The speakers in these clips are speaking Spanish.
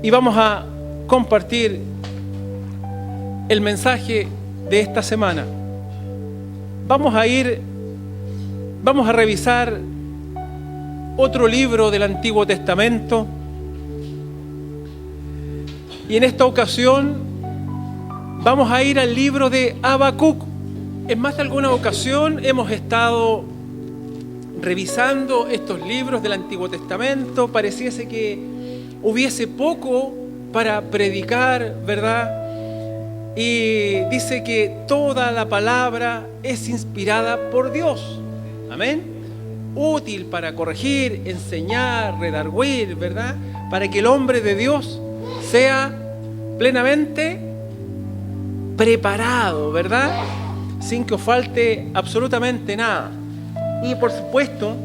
y vamos a compartir el mensaje de esta semana. Vamos a revisar otro libro del Antiguo Testamento, y en esta ocasión vamos a ir al libro de Habacuc. En más de alguna ocasión hemos estado revisando estos libros del Antiguo Testamento. Pareciese que hubiese poco para predicar, ¿verdad? Y dice que toda la palabra es inspirada por Dios. Amén. Útil para corregir, enseñar, redarguir, ¿verdad? Para que el hombre de Dios sea plenamente preparado, ¿verdad? Sin que os falte absolutamente nada. Y por supuesto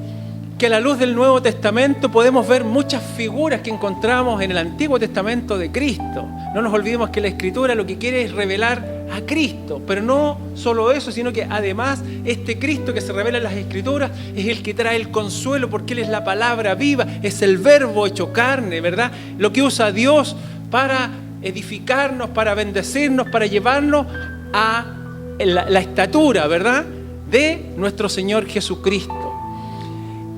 que a la luz del Nuevo Testamento podemos ver muchas figuras que encontramos en el Antiguo Testamento de Cristo. No nos olvidemos que la Escritura lo que quiere es revelar a Cristo, pero no solo eso, sino que además este Cristo que se revela en las Escrituras es el que trae el consuelo, porque Él es la palabra viva, es el verbo hecho carne, ¿verdad? Lo que usa Dios para edificarnos, para bendecirnos, para llevarnos a la estatura, ¿verdad?, de nuestro Señor Jesucristo.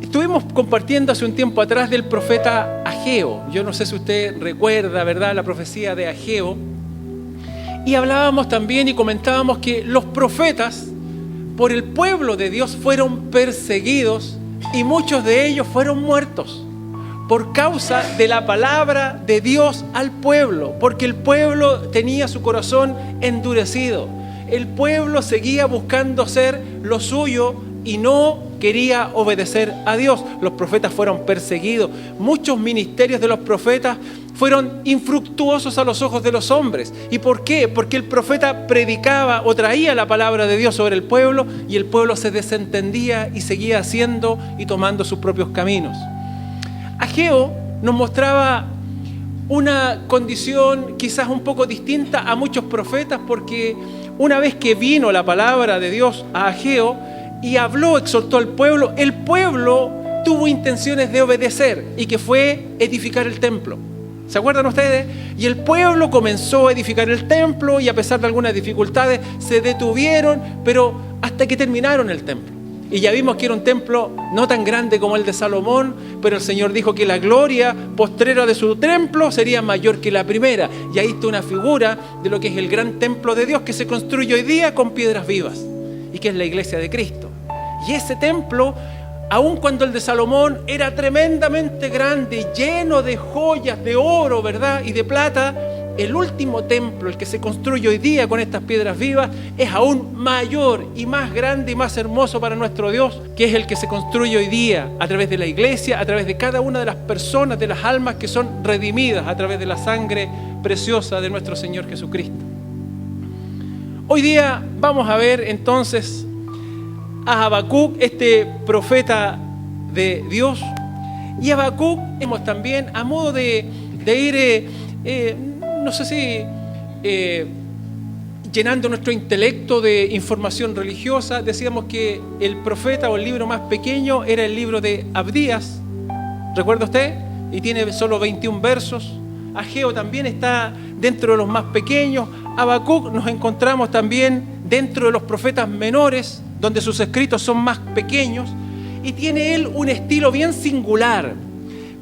Estuvimos compartiendo hace un tiempo atrás del profeta Ageo. Yo no sé si usted recuerda, ¿verdad?, la profecía de Ageo. Y hablábamos también y comentábamos que los profetas por el pueblo de Dios fueron perseguidos y muchos de ellos fueron muertos por causa de la palabra de Dios al pueblo, porque el pueblo tenía su corazón endurecido. El pueblo seguía buscando hacer lo suyo y no quería obedecer a Dios. Los profetas fueron perseguidos. Muchos ministerios de los profetas fueron infructuosos a los ojos de los hombres. ¿Y por qué? Porque el profeta predicaba o traía la palabra de Dios sobre el pueblo y el pueblo se desentendía y seguía haciendo y tomando sus propios caminos. Ageo nos mostraba una condición quizás un poco distinta a muchos profetas, porque una vez que vino la palabra de Dios a Ageo y habló, exhortó al pueblo, el pueblo tuvo intenciones de obedecer y que fue edificar el templo. ¿Se acuerdan ustedes? Y el pueblo comenzó a edificar el templo y a pesar de algunas dificultades se detuvieron, pero hasta que terminaron el templo. Y ya vimos que era un templo no tan grande como el de Salomón, pero el Señor dijo que la gloria postrera de su templo sería mayor que la primera. Y ahí está una figura de lo que es el gran templo de Dios que se construye hoy día con piedras vivas y que es la iglesia de Cristo. Y ese templo, aun cuando el de Salomón era tremendamente grande, lleno de joyas, de oro, ¿verdad?, y de plata, el último templo, el que se construye hoy día con estas piedras vivas, es aún mayor y más grande y más hermoso para nuestro Dios, que es el que se construye hoy día a través de la iglesia, a través de cada una de las personas, de las almas que son redimidas a través de la sangre preciosa de nuestro Señor Jesucristo. Hoy día vamos a ver entonces a Habacuc, este profeta de Dios. Y Habacuc hemos también, a modo de ir, no sé si llenando nuestro intelecto de información religiosa, decíamos que el profeta o el libro más pequeño era el libro de Abdías, ¿recuerda usted? Y tiene solo 21 versos. Ageo también está dentro de los más pequeños. Habacuc nos encontramos también dentro de los profetas menores, donde sus escritos son más pequeños, y tiene él un estilo bien singular,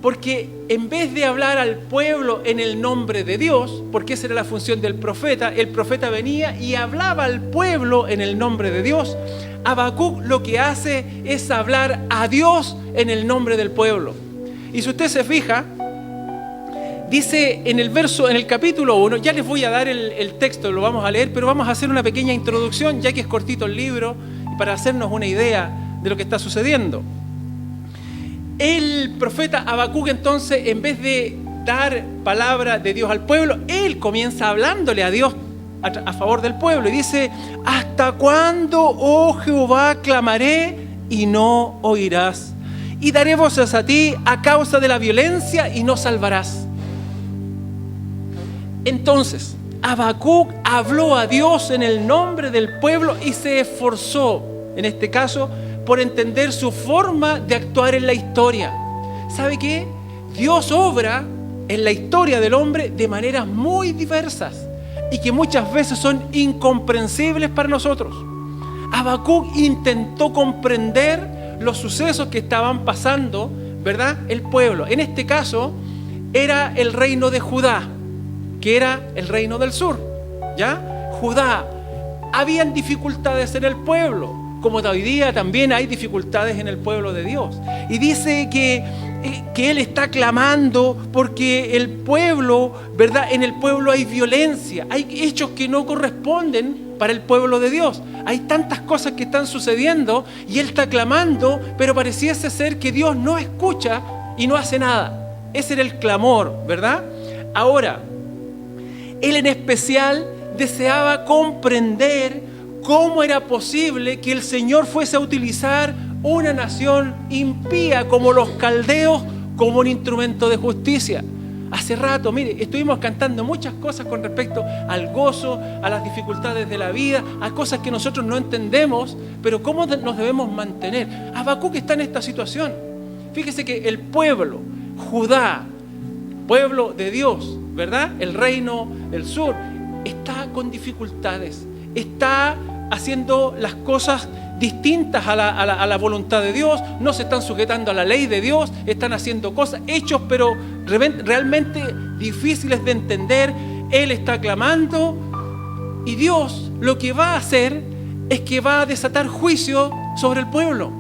porque en vez de hablar al pueblo en el nombre de Dios, porque esa era la función del profeta, el profeta venía y hablaba al pueblo en el nombre de Dios. Habacuc lo que hace es hablar a Dios en el nombre del pueblo. Y si usted se fija, dice en el capítulo 1, ya les voy a dar el texto, lo vamos a leer, pero vamos a hacer una pequeña introducción, ya que es cortito el libro, para hacernos una idea de lo que está sucediendo. El profeta Habacuc entonces, en vez de dar palabra de Dios al pueblo, él comienza hablándole a Dios a favor del pueblo y dice: ¿hasta cuándo, oh Jehová, clamaré y no oirás? Y daré voces a ti a causa de la violencia y no salvarás. Entonces Habacuc habló a Dios en el nombre del pueblo y se esforzó, en este caso, por entender su forma de actuar en la historia. ¿Sabe qué? Dios obra en la historia del hombre de maneras muy diversas y que muchas veces son incomprensibles para nosotros. Habacuc intentó comprender los sucesos que estaban pasando, ¿verdad?, el pueblo. En este caso era el reino de Judá, que era el reino del sur, ¿ya? Judá. Habían dificultades en el pueblo, como hoy día también hay dificultades en el pueblo de Dios. Y dice que él está clamando porque el pueblo, ¿verdad?, en el pueblo hay violencia, hay hechos que no corresponden para el pueblo de Dios. Hay tantas cosas que están sucediendo y él está clamando, pero pareciese ser que Dios no escucha y no hace nada. Ese era el clamor, ¿verdad? Ahora, él en especial deseaba comprender cómo era posible que el Señor fuese a utilizar una nación impía como los caldeos como un instrumento de justicia. Hace rato, mire, estuvimos cantando muchas cosas con respecto al gozo, a las dificultades de la vida, a cosas que nosotros no entendemos, pero cómo nos debemos mantener. Habacuc está en esta situación. Fíjese que el pueblo, Judá, pueblo de Dios, ¿verdad?, el reino del sur, está con dificultades, está haciendo las cosas distintas a la voluntad de Dios, no se están sujetando a la ley de Dios, están haciendo cosas, hechos pero realmente difíciles de entender. Él está clamando y Dios lo que va a hacer es que va a desatar juicio sobre el pueblo.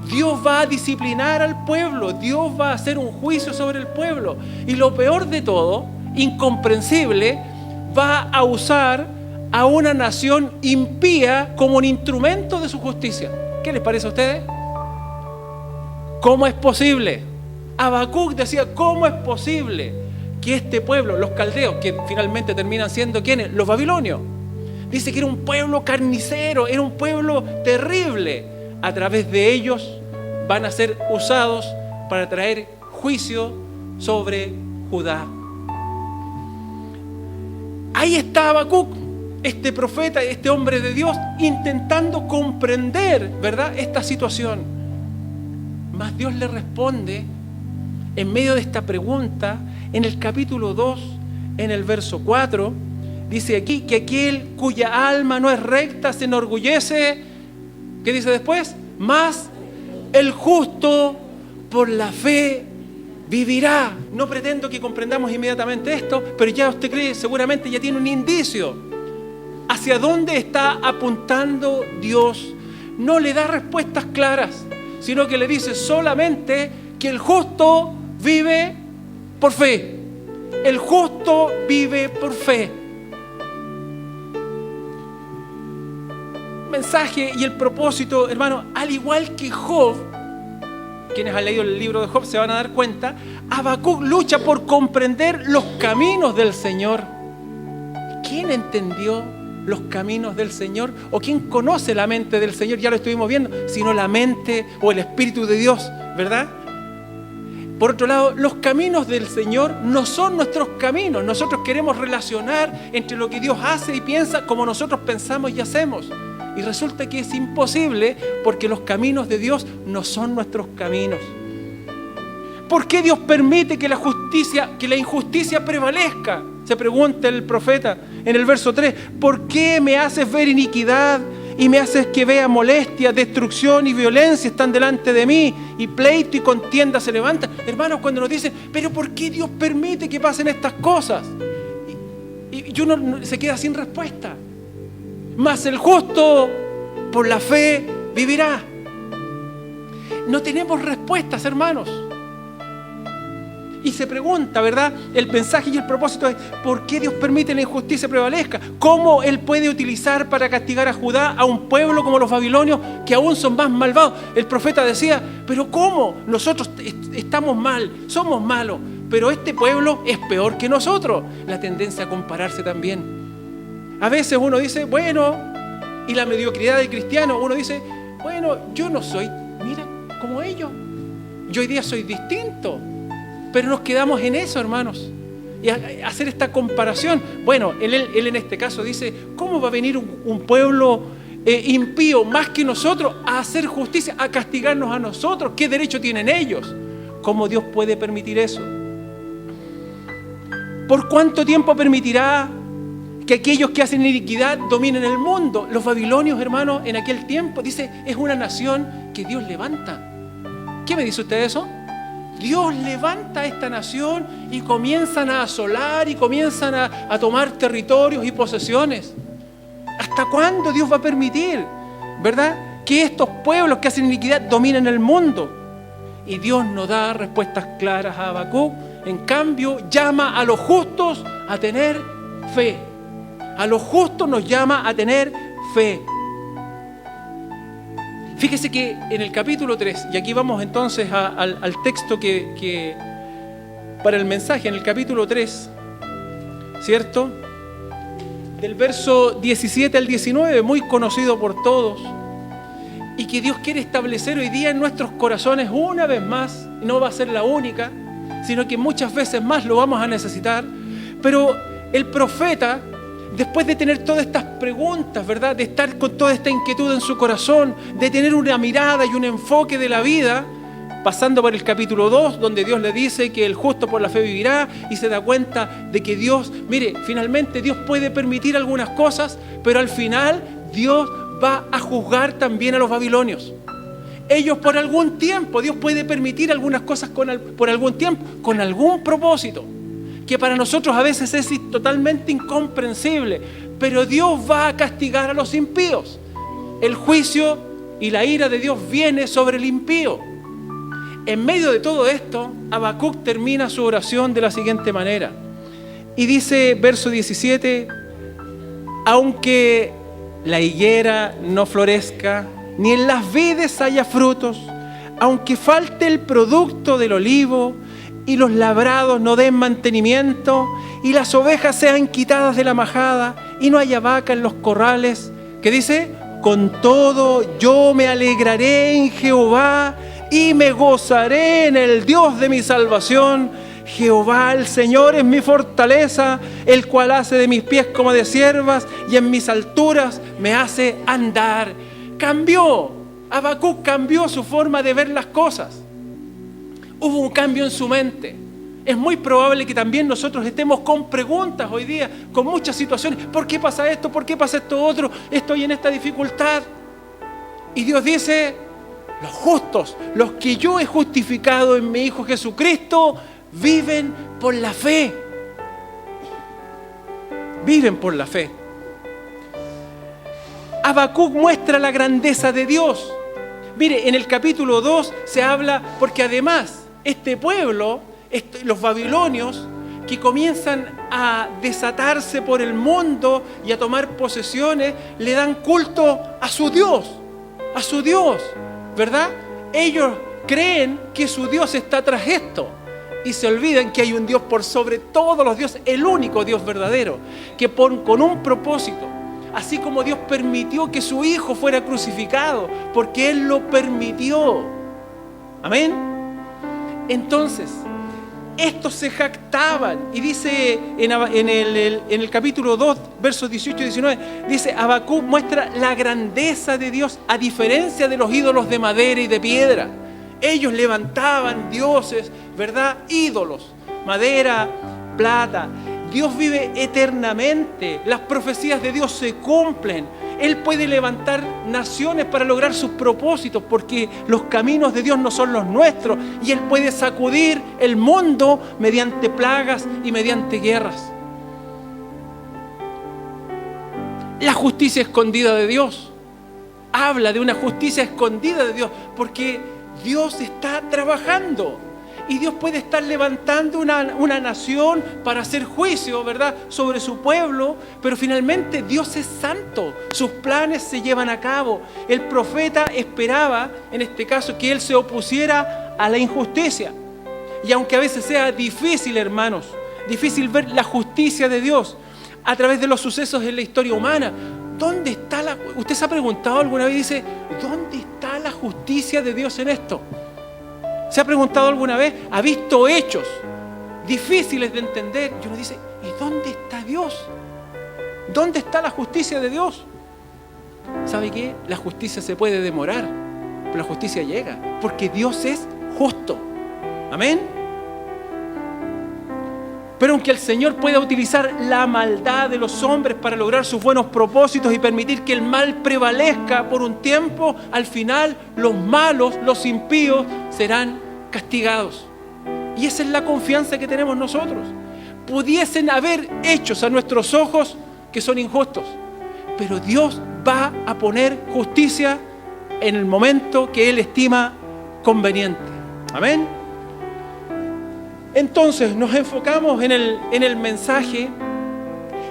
Dios va a disciplinar al pueblo, Dios va a hacer un juicio sobre el pueblo. Y lo peor de todo, incomprensible, va a usar a una nación impía como un instrumento de su justicia. ¿Qué les parece a ustedes? ¿Cómo es posible? Habacuc decía, ¿cómo es posible que este pueblo, los caldeos, que finalmente terminan siendo ¿quiénes? Los babilonios. Dice que era un pueblo carnicero, era un pueblo terrible. A través de ellos van a ser usados para traer juicio sobre Judá. Ahí está Habacuc, este profeta, este hombre de Dios, intentando comprender, ¿verdad?, esta situación. Mas Dios le responde en medio de esta pregunta, en el capítulo 2, en el verso 4, dice aquí que aquel cuya alma no es recta se enorgullece. ¿Qué dice después? Mas el justo por la fe vivirá. No pretendo que comprendamos inmediatamente esto, pero ya usted cree, seguramente ya tiene un indicio hacia dónde está apuntando Dios. No le da respuestas claras, sino que le dice solamente que el justo vive por fe. El justo vive por fe. Mensaje y el propósito, hermano, al igual que Job, quienes han leído el libro de Job se van a dar cuenta, Habacuc lucha por comprender los caminos del Señor. ¿Quién entendió los caminos del Señor? ¿O quién conoce la mente del Señor? Ya lo estuvimos viendo, sino la mente o el Espíritu de Dios, ¿verdad? Por otro lado, los caminos del Señor no son nuestros caminos. Nosotros queremos relacionar entre lo que Dios hace y piensa como nosotros pensamos y hacemos. Y resulta que es imposible porque los caminos de Dios no son nuestros caminos. ¿Por qué Dios permite que la injusticia prevalezca? Se pregunta el profeta en el verso 3. ¿Por qué me haces ver iniquidad y me haces que vea molestia, destrucción y violencia están delante de mí? Y pleito y contienda se levantan. Hermanos, cuando nos dicen, ¿pero por qué Dios permite que pasen estas cosas? Y uno se queda sin respuesta. Mas el justo por la fe vivirá. No tenemos respuestas, hermanos. Y se pregunta, ¿verdad? El mensaje y el propósito es, ¿por qué Dios permite la injusticia prevalezca? ¿Cómo Él puede utilizar para castigar a Judá a un pueblo como los babilonios que aún son más malvados? El profeta decía, ¿pero cómo? Nosotros estamos mal, somos malos, pero este pueblo es peor que nosotros. La tendencia a compararse también. A veces uno dice, bueno, y la mediocridad del cristiano, uno dice, bueno, yo no soy, mira, como ellos. Yo hoy día soy distinto. Pero nos quedamos en eso, hermanos. Y hacer esta comparación. Bueno, él en este caso dice, ¿cómo va a venir un pueblo impío más que nosotros a hacer justicia, a castigarnos a nosotros? ¿Qué derecho tienen ellos? ¿Cómo Dios puede permitir eso? ¿Por cuánto tiempo permitirá que aquellos que hacen iniquidad dominen el mundo? Los babilonios, hermanos, en aquel tiempo, dice, es una nación que Dios levanta. ¿Qué me dice usted eso? Dios levanta a esta nación y comienzan a asolar y comienzan a tomar territorios y posesiones. ¿Hasta cuándo Dios va a permitir, verdad, que estos pueblos que hacen iniquidad dominen el mundo? Y Dios no da respuestas claras a Habacuc. En cambio, llama a los justos a tener fe. A los justos nos llama a tener fe. Fíjese que en el capítulo 3, y aquí vamos entonces al texto que para el mensaje, en el capítulo 3, ¿cierto? Del verso 17 al 19, muy conocido por todos, y que Dios quiere establecer hoy día en nuestros corazones una vez más, y no va a ser la única, sino que muchas veces más lo vamos a necesitar. Pero el profeta, después de tener todas estas preguntas, ¿verdad?, de estar con toda esta inquietud en su corazón, de tener una mirada y un enfoque de la vida, pasando por el capítulo 2, donde Dios le dice que el justo por la fe vivirá, y se da cuenta de que Dios, mire, finalmente Dios puede permitir algunas cosas, pero al final Dios va a juzgar también a los babilonios. Ellos por algún tiempo, Dios puede permitir algunas cosas por algún tiempo, con algún propósito, que para nosotros a veces es totalmente incomprensible, pero Dios va a castigar a los impíos. El juicio y la ira de Dios viene sobre el impío. En medio de todo esto, Habacuc termina su oración de la siguiente manera. Y dice, verso 17, aunque la higuera no florezca, ni en las vides haya frutos, aunque falte el producto del olivo, y los labrados no den mantenimiento, y las ovejas sean quitadas de la majada, y no haya vaca en los corrales, ¿qué dice? Con todo yo me alegraré en Jehová, y me gozaré en el Dios de mi salvación. Jehová el Señor es mi fortaleza, el cual hace de mis pies como de ciervas, y en mis alturas me hace andar. Cambió, Habacuc cambió su forma de ver las cosas. Hubo un cambio en su mente. Es muy probable que también nosotros estemos con preguntas hoy día, con muchas situaciones. ¿Por qué pasa esto? ¿Por qué pasa esto otro? Estoy en esta dificultad. Y Dios dice, los justos, los que yo he justificado en mi Hijo Jesucristo, viven por la fe. Viven por la fe. Habacuc muestra la grandeza de Dios. Mire, en el capítulo 2 se habla, porque además este pueblo, los babilonios, que comienzan a desatarse por el mundo y a tomar posesiones, le dan culto a su Dios, ¿verdad? Ellos creen que su Dios está tras esto y se olvidan que hay un Dios por sobre todos los dioses, el único Dios verdadero, que con un propósito, así como Dios permitió que su Hijo fuera crucificado, porque Él lo permitió. Amén. Entonces, estos se jactaban, y dice en el capítulo 2, versos 18 y 19, dice, Habacuc muestra la grandeza de Dios a diferencia de los ídolos de madera y de piedra. Ellos levantaban dioses, ¿verdad? Ídolos, madera, plata. Dios vive eternamente, las profecías de Dios se cumplen. Él puede levantar naciones para lograr sus propósitos, porque los caminos de Dios no son los nuestros, y Él puede sacudir el mundo mediante plagas y mediante guerras. La justicia escondida de Dios habla de una justicia escondida de Dios, porque Dios está trabajando. Y Dios puede estar levantando una nación para hacer juicio, ¿verdad?, sobre su pueblo, pero finalmente Dios es santo, sus planes se llevan a cabo. El profeta esperaba, en este caso, que él se opusiera a la injusticia. Y aunque a veces sea difícil, hermanos, difícil ver la justicia de Dios a través de los sucesos en la historia humana, ¿dónde está usted se ha preguntado alguna vez y dice, ¿dónde está la justicia de Dios en esto? ¿Se ha preguntado alguna vez? ¿Ha visto hechos difíciles de entender? Y uno dice, ¿y dónde está Dios? ¿Dónde está la justicia de Dios? ¿Sabe qué? La justicia se puede demorar, pero la justicia llega, porque Dios es justo. Amén. Pero aunque el Señor pueda utilizar la maldad de los hombres para lograr sus buenos propósitos y permitir que el mal prevalezca por un tiempo, al final los malos, los impíos, serán castigados. Y esa es la confianza que tenemos nosotros. Pudiesen haber hechos a nuestros ojos que son injustos, pero Dios va a poner justicia en el momento que Él estima conveniente. Amén. Entonces nos enfocamos en el mensaje: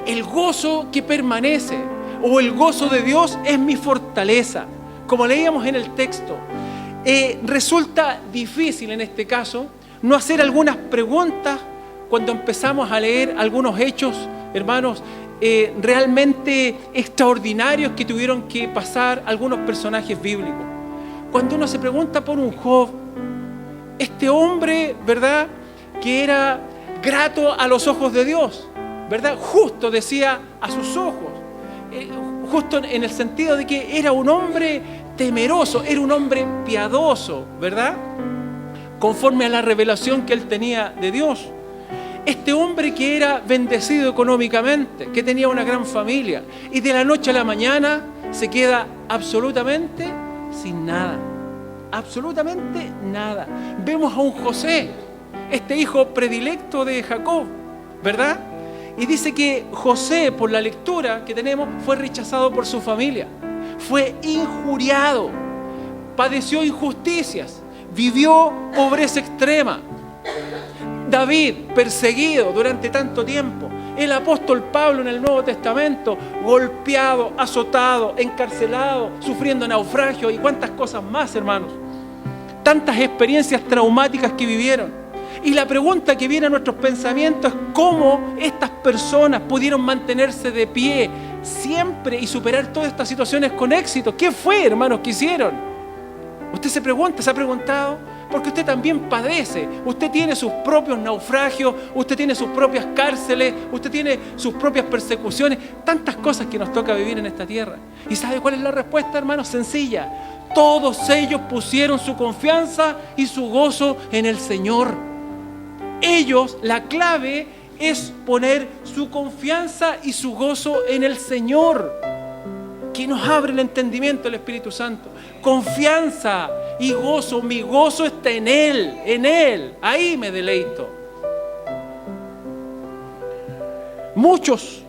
el gozo que permanece, o el gozo de Dios es mi fortaleza. Como leíamos en el texto, resulta difícil en este caso no hacer algunas preguntas cuando empezamos a leer algunos hechos, hermanos, realmente extraordinarios que tuvieron que pasar algunos personajes bíblicos. Cuando uno se pregunta por un Job, este hombre, ¿verdad?, que era grato a los ojos de Dios, ¿verdad? Justo, decía, a sus ojos. Justo en el sentido de que era un hombre temeroso, era un hombre piadoso, ¿verdad? Conforme a la revelación que él tenía de Dios. Este hombre que era bendecido económicamente, que tenía una gran familia, y de la noche a la mañana se queda absolutamente sin nada. Absolutamente nada. Vemos a un José, este hijo predilecto de Jacob, ¿verdad? Y dice que José, por la lectura que tenemos, fue rechazado por su familia, fue injuriado, padeció injusticias, vivió pobreza extrema. David, perseguido durante tanto tiempo. El apóstol Pablo en el Nuevo Testamento, golpeado, azotado, encarcelado, sufriendo naufragio y cuántas cosas más, hermanos. Tantas experiencias traumáticas que vivieron. Y la pregunta que viene a nuestros pensamientos es cómo estas personas pudieron mantenerse de pie siempre y superar todas estas situaciones con éxito. ¿Qué fue, hermanos, que hicieron? Usted se pregunta, se ha preguntado, porque usted también padece. Usted tiene sus propios naufragios, usted tiene sus propias cárceles, usted tiene sus propias persecuciones, tantas cosas que nos toca vivir en esta tierra. ¿Y sabe cuál es la respuesta, hermanos? Sencilla. Todos ellos pusieron su confianza y su gozo en el Señor. Ellos, la clave es poner su confianza y su gozo en el Señor, que nos abre el entendimiento el Espíritu Santo. Confianza y gozo, mi gozo está en Él, ahí me deleito. Muchos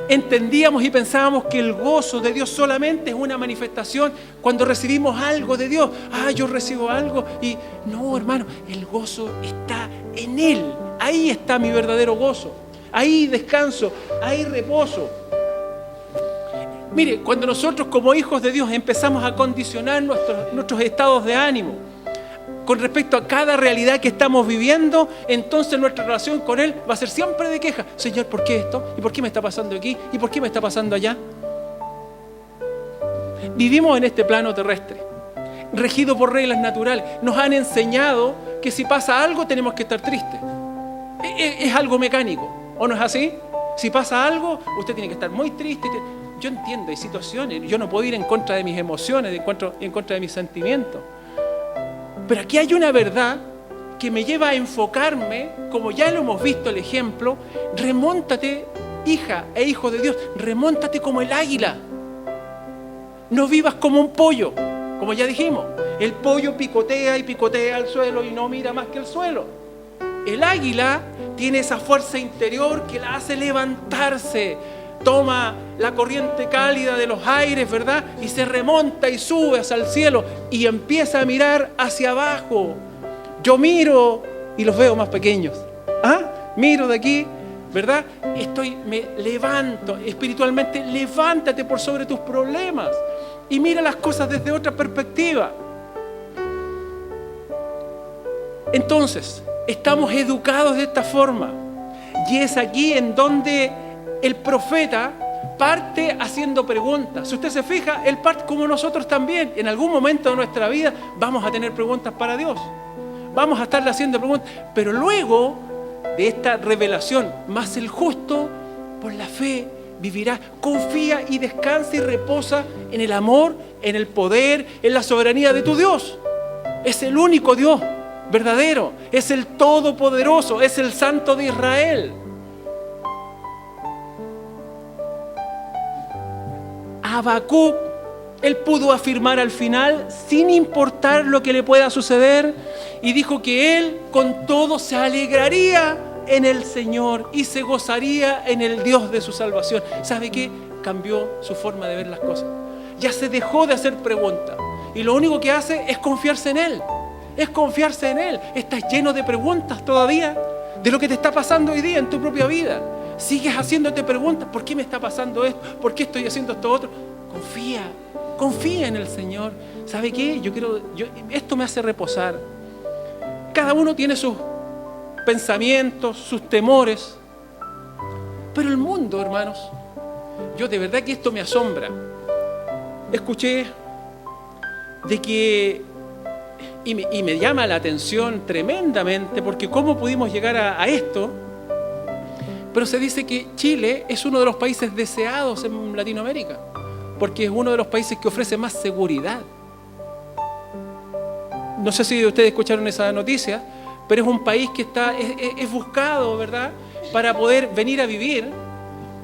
entendíamos y pensábamos que el gozo de Dios solamente es una manifestación cuando recibimos algo de Dios. Yo recibo algo y no, hermano, el gozo está en Él. Ahí está mi verdadero gozo. Ahí descanso, ahí reposo. Mire, cuando nosotros como hijos de Dios empezamos a condicionar nuestros estados de ánimo con respecto a cada realidad que estamos viviendo, entonces nuestra relación con Él va a ser siempre de queja. Señor, ¿por qué esto? ¿Y por qué me está pasando aquí? ¿Y por qué me está pasando allá? Vivimos en este plano terrestre, regido por reglas naturales. Nos han enseñado que si pasa algo tenemos que estar tristes. Es algo mecánico, ¿o no es así? Si pasa algo, usted tiene que estar muy triste. Yo entiendo, hay situaciones, yo no puedo ir en contra de mis emociones, en contra de mis sentimientos. Pero aquí hay una verdad que me lleva a enfocarme, como ya lo hemos visto el ejemplo. Remóntate, hija e hijo de Dios, remóntate como el águila. No vivas como un pollo, como ya dijimos. El pollo picotea y picotea al suelo y no mira más que el suelo. El águila tiene esa fuerza interior que la hace levantarse. Toma la corriente cálida de los aires, ¿verdad? Y se remonta y sube hacia el cielo y empieza a mirar hacia abajo. Yo miro y los veo más pequeños. Miro de aquí, ¿verdad? Me levanto espiritualmente. Levántate por sobre tus problemas y mira las cosas desde otra perspectiva. Entonces, estamos educados de esta forma y es aquí en donde el profeta parte haciendo preguntas. Si usted se fija, él parte como nosotros también. En algún momento de nuestra vida vamos a tener preguntas para Dios. Vamos a estarle haciendo preguntas. Pero luego de esta revelación, más el justo por la fe vivirá. Confía y descansa y reposa en el amor, en el poder, en la soberanía de tu Dios. Es el único Dios, verdadero, es el Todopoderoso, es el Santo de Israel. Habacuc, él pudo afirmar al final, sin importar lo que le pueda suceder, y dijo que él con todo se alegraría en el Señor y se gozaría en el Dios de su salvación. ¿Sabe qué? Cambió su forma de ver las cosas. Ya se dejó de hacer preguntas y lo único que hace es confiarse en Él. Es confiarse en Él. Estás lleno de preguntas todavía de lo que te está pasando hoy día en tu propia vida. Sigues haciéndote preguntas. ¿Por qué me está pasando esto? ¿Por qué estoy haciendo esto otro? Confía en el Señor. ¿Sabe qué? Esto me hace reposar. Cada uno tiene sus pensamientos, sus temores. Pero el mundo, hermanos, yo de verdad que esto me asombra. Escuché de que, y me llama la atención tremendamente, porque cómo pudimos llegar a esto, pero se dice que Chile es uno de los países deseados en Latinoamérica, porque es uno de los países que ofrece más seguridad. No sé si ustedes escucharon esa noticia, pero es un país que es buscado, ¿verdad?, para poder venir a vivir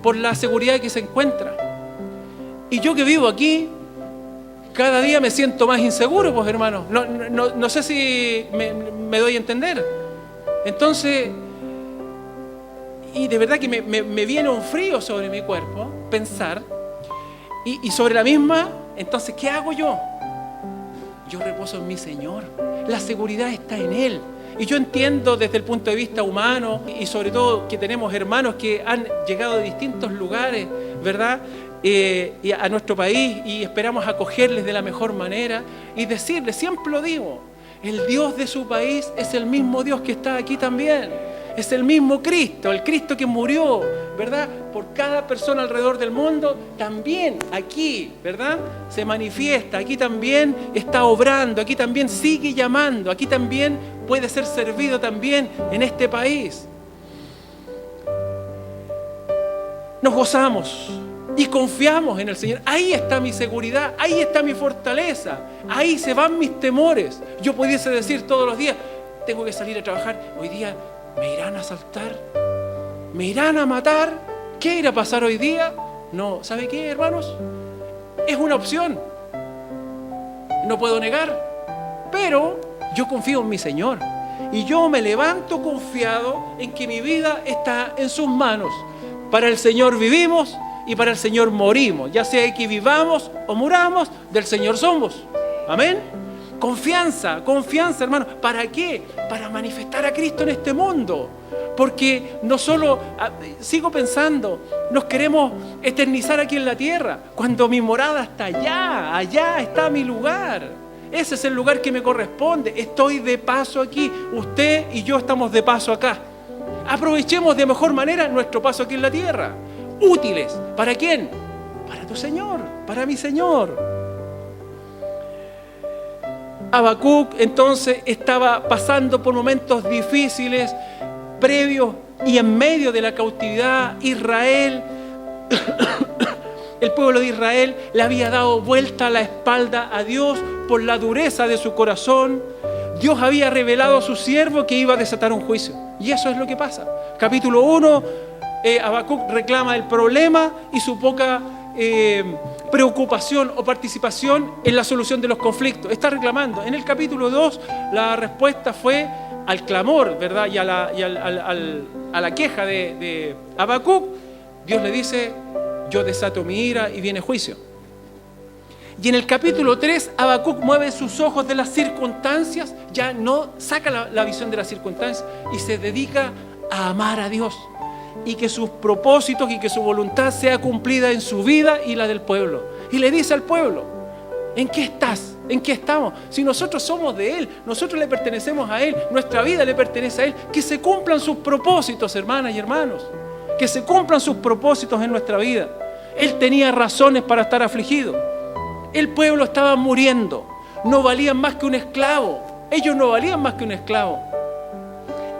por la seguridad que se encuentra. Y yo que vivo aquí, cada día me siento más inseguro, pues hermano. No sé si me doy a entender. Entonces, y de verdad que me viene un frío sobre mi cuerpo pensar, y sobre la misma, entonces, ¿qué hago yo? Yo reposo en mi Señor. La seguridad está en Él. Y yo entiendo desde el punto de vista humano, y sobre todo que tenemos hermanos que han llegado de distintos lugares, ¿verdad?, y a nuestro país, y esperamos acogerles de la mejor manera y decirles, siempre lo digo, el Dios de su país es el mismo Dios que está aquí también. Es el mismo Cristo, el Cristo que murió, ¿verdad?, por cada persona alrededor del mundo, también aquí, ¿verdad?, se manifiesta, aquí también está obrando, aquí también sigue llamando, aquí también puede ser servido también en este país. Nos gozamos y confiamos en el Señor. Ahí está mi seguridad, ahí está mi fortaleza, ahí se van mis temores. Yo pudiese decir todos los días, tengo que salir a trabajar, hoy día ¿me irán a asaltar? ¿Me irán a matar? ¿Qué irá a pasar hoy día? No, ¿sabe qué, hermanos? Es una opción. No puedo negar. Pero yo confío en mi Señor. Y yo me levanto confiado en que mi vida está en sus manos. Para el Señor vivimos y para el Señor morimos. Ya sea que vivamos o muramos, del Señor somos. Amén. Confianza, hermano. ¿Para qué? Para manifestar a Cristo en este mundo. Porque no solo, sigo pensando, nos queremos eternizar aquí en la tierra, cuando mi morada está allá está mi lugar. Ese es el lugar que me corresponde. Estoy de paso aquí. Usted y yo estamos de paso acá. Aprovechemos de mejor manera nuestro paso aquí en la tierra. Útiles. ¿Para quién? Para tu Señor, para mi Señor. Habacuc entonces estaba pasando por momentos difíciles, previos y en medio de la cautividad. Israel, el pueblo de Israel le había dado vuelta la espalda a Dios por la dureza de su corazón. Dios había revelado a su siervo que iba a desatar un juicio. Y eso es lo que pasa. Capítulo 1, Habacuc reclama el problema y su poca preocupación o participación en la solución de los conflictos. Está reclamando. En el capítulo 2 la respuesta fue al clamor, ¿verdad?, y a la queja de Habacuc. Dios le dice, yo desato mi ira y viene juicio. Y en el capítulo 3 Habacuc mueve sus ojos de las circunstancias, ya no saca la visión de las circunstancias y se dedica a amar a Dios. Y que sus propósitos y que su voluntad sea cumplida en su vida y la del pueblo. Y le dice al pueblo, ¿en qué estás? ¿En qué estamos? Si nosotros somos de Él, nosotros le pertenecemos a Él, nuestra vida le pertenece a Él. Que se cumplan sus propósitos, hermanas y hermanos. Que se cumplan sus propósitos en nuestra vida. Él tenía razones para estar afligido. El pueblo estaba muriendo. No valían más que un esclavo. Ellos no valían más que un esclavo.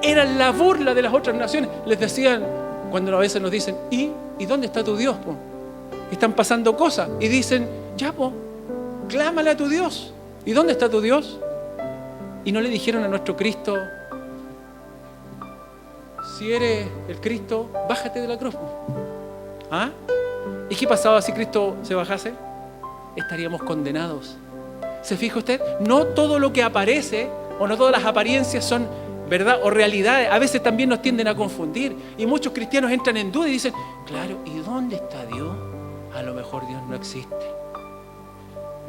Eran la burla de las otras naciones. Les decían, cuando a veces nos dicen, ¿y dónde está tu Dios? Po? Están pasando cosas y dicen, ya, po, clámale a tu Dios. ¿Y dónde está tu Dios? Y no le dijeron a nuestro Cristo: si eres el Cristo, bájate de la cruz. ¿Ah? ¿Y qué pasaba si Cristo se bajase? Estaríamos condenados. ¿Se fija usted? No todo lo que aparece o no todas las apariencias son verdad o realidades. A veces también nos tienden a confundir. Y muchos cristianos entran en duda y dicen: claro, ¿y dónde está Dios? A lo mejor Dios no existe.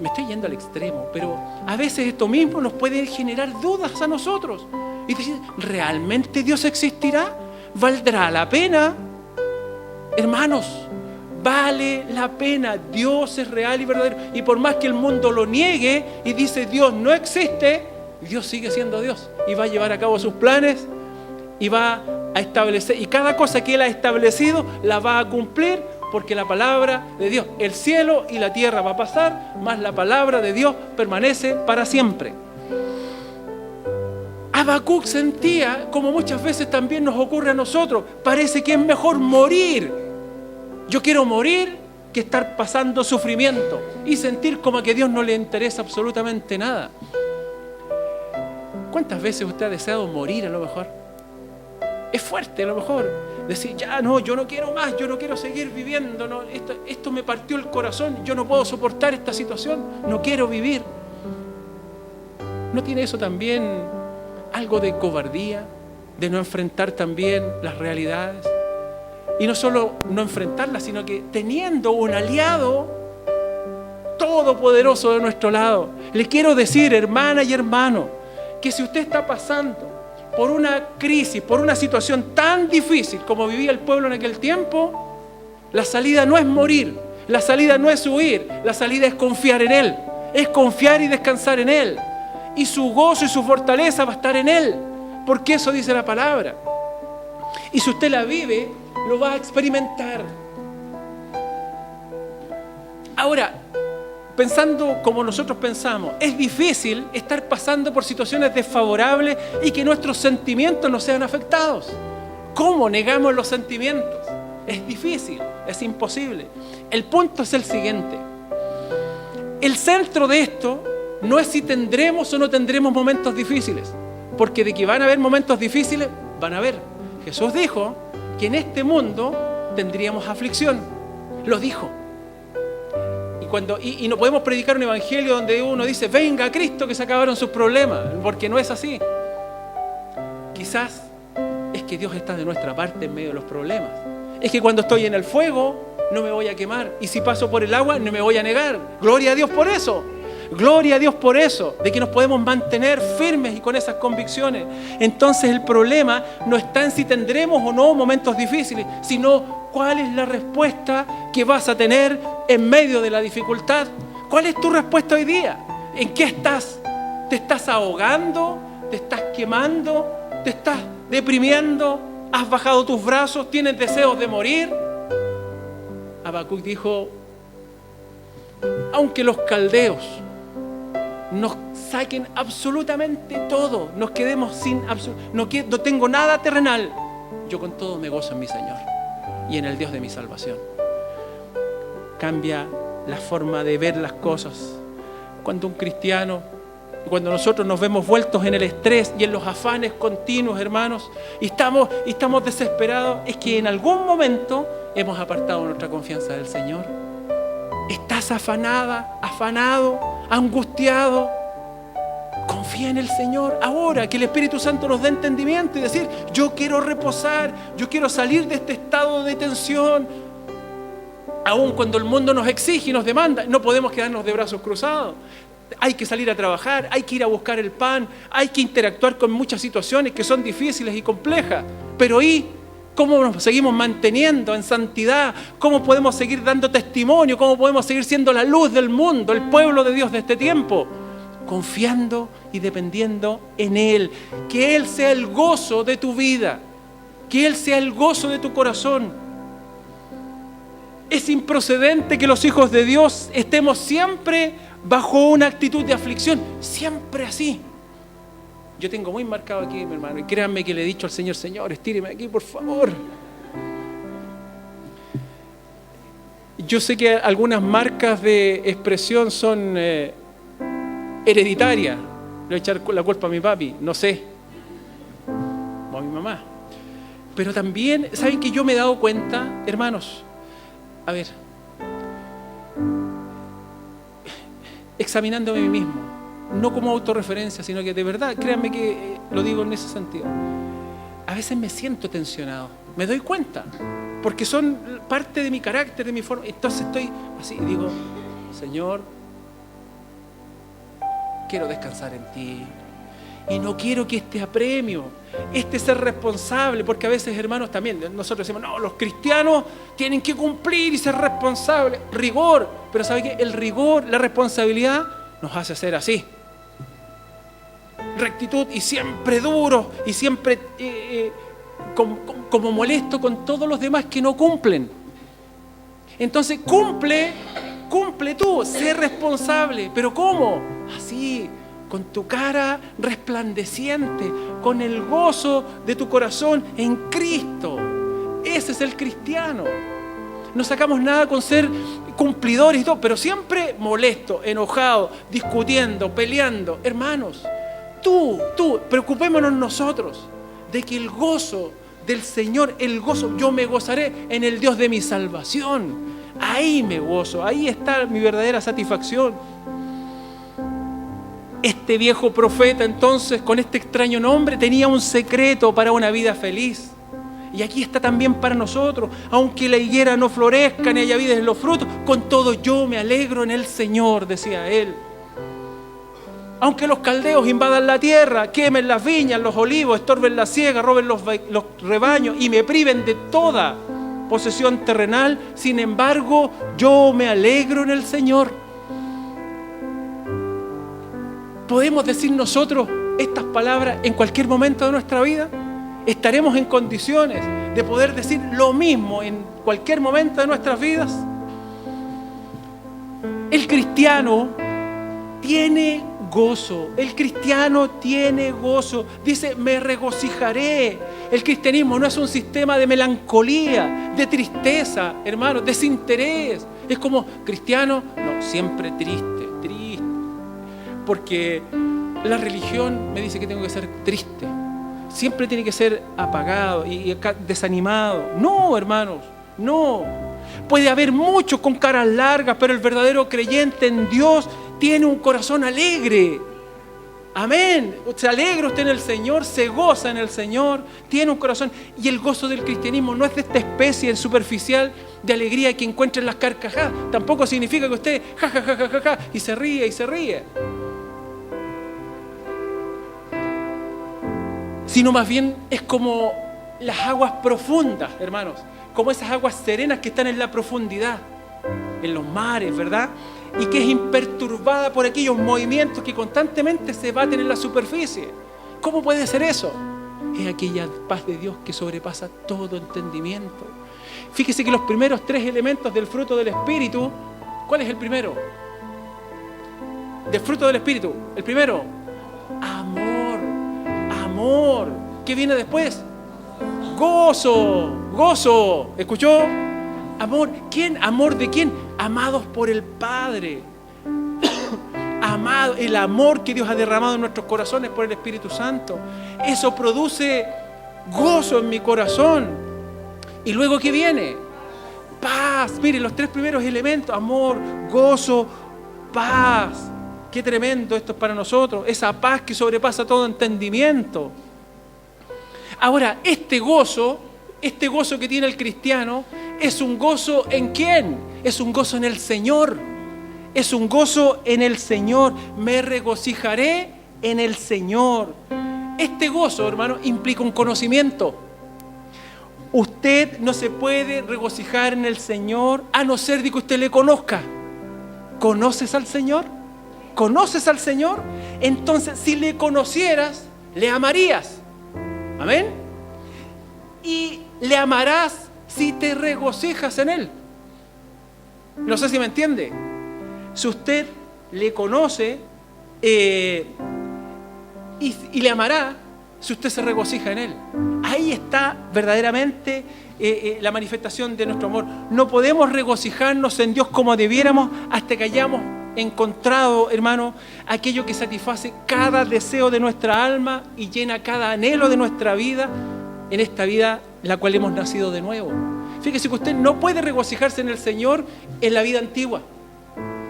Me estoy yendo al extremo, pero a veces esto mismo nos puede generar dudas a nosotros. Y decir: ¿realmente Dios existirá? ¿Valdrá la pena? Hermanos, vale la pena. Dios es real y verdadero. Y por más que el mundo lo niegue y dice Dios no existe, Dios sigue siendo Dios. Y va a llevar a cabo sus planes y va a establecer. Y cada cosa que Él ha establecido la va a cumplir, porque la palabra de Dios, el cielo y la tierra va a pasar, mas la palabra de Dios permanece para siempre. Habacuc sentía, como muchas veces también nos ocurre a nosotros, parece que es mejor morir. Yo quiero morir que estar pasando sufrimiento y sentir como que a Dios no le interesa absolutamente nada. ¿Cuántas veces usted ha deseado morir a lo mejor? Es fuerte a lo mejor decir: ya no, yo no quiero más, yo no quiero seguir viviendo, no, esto me partió el corazón, yo no puedo soportar esta situación, no quiero vivir. ¿No tiene eso también algo de cobardía, de no enfrentar también las realidades? Y no solo no enfrentarlas, sino que teniendo un aliado todopoderoso de nuestro lado. Le quiero decir, hermana y hermano, que si usted está pasando por una crisis, por una situación tan difícil como vivía el pueblo en aquel tiempo, la salida no es morir, la salida no es huir, la salida es confiar en Él, es confiar y descansar en Él. Y su gozo y su fortaleza va a estar en Él, porque eso dice la palabra. Y si usted la vive, lo va a experimentar. Ahora, pensando como nosotros pensamos, es difícil estar pasando por situaciones desfavorables y que nuestros sentimientos no sean afectados. ¿Cómo negamos los sentimientos? Es difícil, es imposible. El punto es el siguiente. El centro de esto no es si tendremos o no tendremos momentos difíciles, porque de que van a haber momentos difíciles, van a haber. Jesús dijo que en este mundo tendríamos aflicción. Lo dijo. Y no podemos predicar un evangelio donde uno dice: venga a Cristo que se acabaron sus problemas, porque no es así. Quizás es que Dios está de nuestra parte en medio de los problemas. Es que cuando estoy en el fuego no me voy a quemar, y si paso por el agua no me voy a negar. Gloria a Dios por eso. Gloria a Dios por eso, de que nos podemos mantener firmes y con esas convicciones. Entonces el problema no está en si tendremos o no momentos difíciles, sino cuál es la respuesta que vas a tener en medio de la dificultad. ¿Cuál es tu respuesta hoy día? ¿En qué estás? ¿Te estás ahogando? ¿Te estás quemando? ¿Te estás deprimiendo? ¿Has bajado tus brazos? ¿Tienes deseos de morir? Habacuc dijo: aunque los caldeos nos saquen absolutamente todo, nos quedemos sin no tengo nada terrenal, yo con todo me gozo en mi Señor y en el Dios de mi salvación. Cambia la forma de ver las cosas. Cuando cuando nosotros nos vemos vueltos en el estrés y en los afanes continuos, hermanos, y estamos desesperados, es que en algún momento hemos apartado nuestra confianza del Señor. ¿Estás afanada, afanado, angustiado? Confía en el Señor ahora, que el Espíritu Santo nos dé entendimiento y decir: yo quiero reposar, yo quiero salir de este estado de tensión. Aun cuando el mundo nos exige y nos demanda, no podemos quedarnos de brazos cruzados. Hay que salir a trabajar, hay que ir a buscar el pan, hay que interactuar con muchas situaciones que son difíciles y complejas. Pero ¿cómo nos seguimos manteniendo en santidad? ¿Cómo podemos seguir dando testimonio? ¿Cómo podemos seguir siendo la luz del mundo, el pueblo de Dios de este tiempo? Confiando y dependiendo en Él. Que Él sea el gozo de tu vida. Que Él sea el gozo de tu corazón. Es improcedente que los hijos de Dios estemos siempre bajo una actitud de aflicción. Siempre así. Yo tengo muy marcado aquí, mi hermano, y créanme que le he dicho al Señor: Señor, estíreme aquí, por favor. Yo sé que algunas marcas de expresión son hereditarias, voy a echar la culpa a mi papi, no sé, o a mi mamá. Pero también, ¿saben que yo me he dado cuenta, hermanos? A ver, examinándome a mí mismo, no como autorreferencia, sino que de verdad, créanme que lo digo en ese sentido. A veces me siento tensionado, me doy cuenta, porque son parte de mi carácter, de mi forma. Entonces estoy así y digo, Señor, quiero descansar en ti. Y no quiero que este apremio, ser responsable, porque a veces, hermanos, también nosotros decimos, no, los cristianos tienen que cumplir y ser responsables. Rigor, pero ¿sabe qué? El rigor, la responsabilidad nos hace ser así. Rectitud y siempre duro y siempre como molesto con todos los demás que no cumplen. Entonces cumple tú, sé responsable. ¿Pero cómo? Así, con tu cara resplandeciente, con el gozo de tu corazón en Cristo. Ese es el cristiano. No sacamos nada con ser cumplidores y todo, pero siempre molesto, enojado, discutiendo, peleando. Hermanos, tú, preocupémonos nosotros de que el gozo del Señor, yo me gozaré en el Dios de mi salvación. Ahí me gozo, ahí está mi verdadera satisfacción. Este viejo profeta entonces, con este extraño nombre, tenía un secreto para una vida feliz. Y aquí está también para nosotros. Aunque la higuera no florezca ni haya vida en los frutos, con todo yo me alegro en el Señor, decía él. Aunque los caldeos invadan la tierra, quemen las viñas, los olivos, estorben la siega, roben los rebaños y me priven de toda posesión terrenal, sin embargo, yo me alegro en el Señor. ¿Podemos decir nosotros estas palabras en cualquier momento de nuestra vida? ¿Estaremos en condiciones de poder decir lo mismo en cualquier momento de nuestras vidas? El cristiano tiene gozo. El cristiano tiene gozo. Dice, me regocijaré. El cristianismo no es un sistema de melancolía, de tristeza, hermanos, desinterés. Es como, cristiano, no, siempre triste. Porque la religión me dice que tengo que ser triste. Siempre tiene que ser apagado y desanimado. No, hermanos, no. Puede haber muchos con caras largas, pero el verdadero creyente en Dios tiene un corazón alegre. Amén. Se alegra usted en el Señor, se goza en el Señor, tiene un corazón. Y el gozo del cristianismo no es de esta especie superficial de alegría que encuentra en las carcajadas. Tampoco significa que usted ja, y se ríe. Sino más bien es como las aguas profundas, hermanos, como esas aguas serenas que están en la profundidad, en los mares, ¿verdad? Y que es imperturbada por aquellos movimientos que constantemente se baten en la superficie. ¿Cómo puede ser eso? Es aquella paz de Dios que sobrepasa todo entendimiento. Fíjese que los primeros 3 elementos del fruto del Espíritu, ¿cuál es el primero? Del fruto del Espíritu, el primero, amor. ¿Qué viene después? Gozo. ¿Escuchó? Amor. ¿Quién? ¿Amor de quién? Amados por el Padre. Amado, el amor que Dios ha derramado en nuestros corazones por el Espíritu Santo. Eso produce gozo en mi corazón. ¿Y luego qué viene? Paz. Miren, los 3 primeros elementos: amor, gozo, paz. Qué tremendo esto es para nosotros, esa paz que sobrepasa todo entendimiento. Ahora, este gozo que tiene el cristiano, es un gozo ¿en quién? Es un gozo en el Señor. Es un gozo en el Señor. Me regocijaré en el Señor. Este gozo, hermano, implica un conocimiento. Usted no se puede regocijar en el Señor a no ser de que usted le conozca. ¿Conoces al Señor? ¿Conoces al Señor? Entonces, si le conocieras, le amarías. Amén. Y le amarás si te regocijas en Él. No sé si me entiende. Si usted le conoce y le amará si usted se regocija en Él. Ahí está verdaderamente la manifestación de nuestro amor. No podemos regocijarnos en Dios como debiéramos hasta que hayamos encontrado, hermano, aquello que satisface cada deseo de nuestra alma y llena cada anhelo de nuestra vida, en esta vida la cual hemos nacido de nuevo. Fíjese que usted no puede regocijarse en el Señor en la vida antigua,